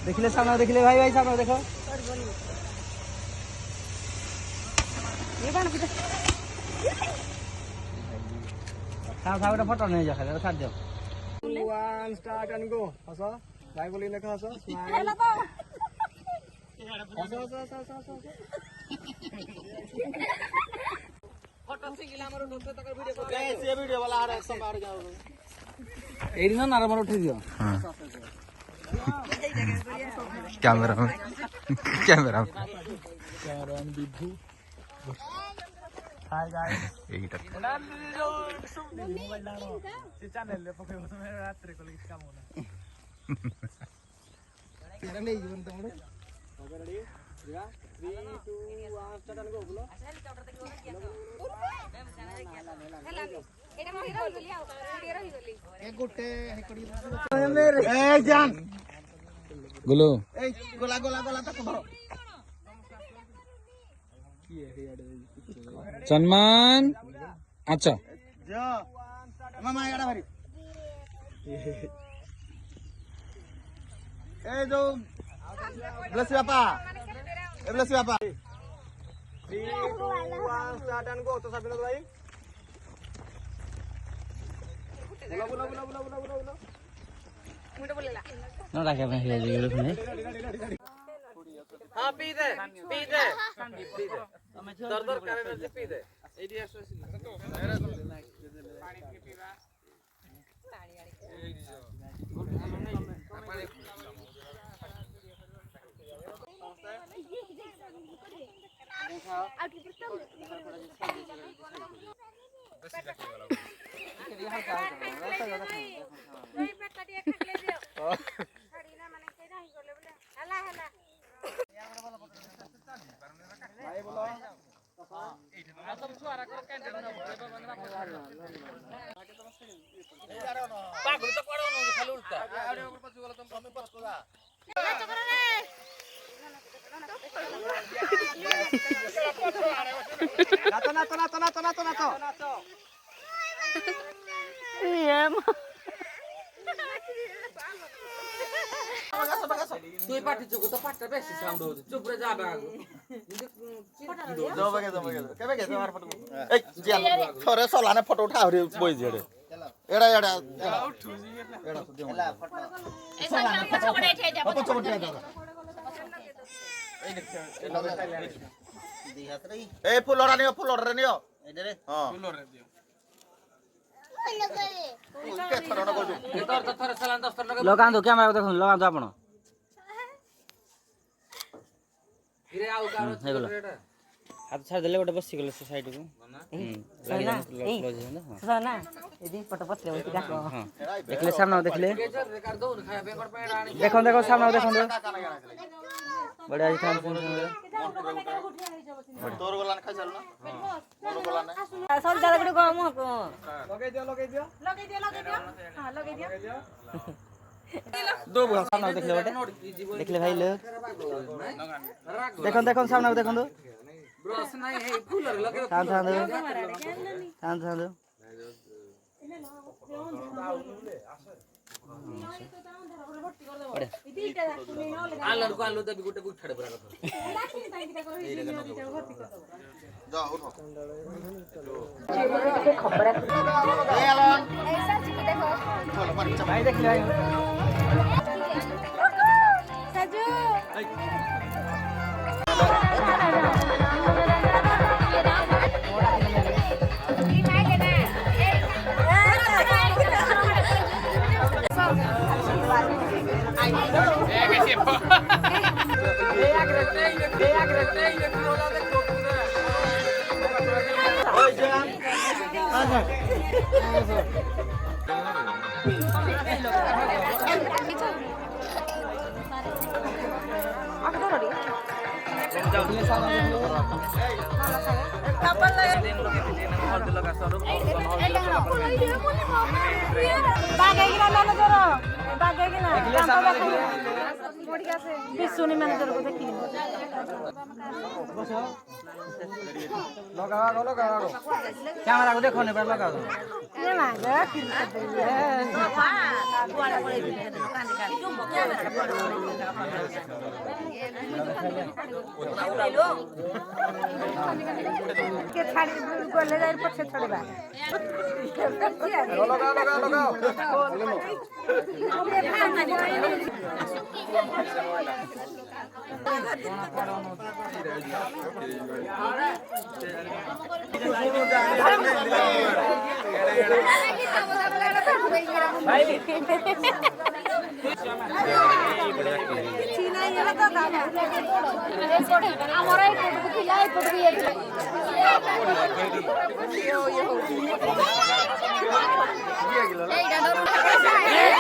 देखिले सामने देखिले भाई भाई सामने देखो ये बाण पीछे सामने फोटो नहीं जा खाली साथ जाओ 1 स्टार्ट एंड गो हसो भाई बोली लेखा हसो स्माइल हसो फोटो सिंगल हमरो नोट तक वीडियो कर ए से वीडियो वाला आ रहा समय आ जाओ एडी ना नार मारो उठे दियो हां कैमरा बिद्धू हाय गाइस এইটা মোবাইল দাও সে চ্যানেল লে পকে তুমি রাতে কল কিছু কাম না এরা নেই জীবন তোমার okay ready 3 2 1 start and go বলো হেলিকপ্টার থেকে হেলা এটা মই রহি গলি আও ভিডিও রহি গলি এক গুটে হেকড়ি মেরে এ জান গুলো এই গোলা তো ধরো কি হে ইয়াডে সম্মান আচ্ছা যা মামা এডা ভারি এই जो ब्लस बापा 3 2 1 स्टार्ट एंड गो तो सब लोग भाई बोला मुंडे बोलेला ना रखे मैं ये नहीं हां पी दे दर करे से पी दे एडी आसो पानी पीवा पानी पागल तो पड़ो ना खाली उल्टा आरे ऊपर पाछू वाला तुम हमें पास को जा नाचो ये তুই পাটি চুকো তো পাটটা বেশি সাউন্ড হচ্ছে চুপ রে যাবে আগো যাও বাগে কেবে গেছে আমার ফটো এই জিয়াল থরে সলানে ফটো উঠা হরি বই জেড়ে এড়া উঠু এড়া তো দেও ফটো এই সলানে ফটো উঠাই যা ফটো উঠাই যা এই দেখ দি হাত রে এই ফুলরা নিও এই রে हां ফুলরা দিও लगान दो कैमरा देखो लगान दो आपण गिरे आउ कारो हाथ छाड़ देले गोटे बसी गेले साइड को ना एदी फोटो पतले होती देखो हां देखले सामने देखले देखो सामने देखो बड़े आज काम तोर गोलान खा चल ना तोर गोलान सब ज्यादा गुड को हम को लगे दियो हां लगे दियो दो बुआ सामने देखले बटे देखले भाई लोग देखो सामने देखो ब्रश नहीं है कूलर लगे शांत आलू तभी गुटे बुक छाड़े पूरा कथा जा उठो खबर है ए आलन ऐसा चिकू देखो चलो भाई देख ले साजू सुनी मैनेजर को देखी लगाओ कैमरा को देखो ने पर लगाओ के छाड़ी गोले जाई पछे छोड़बा लगाओ Hey,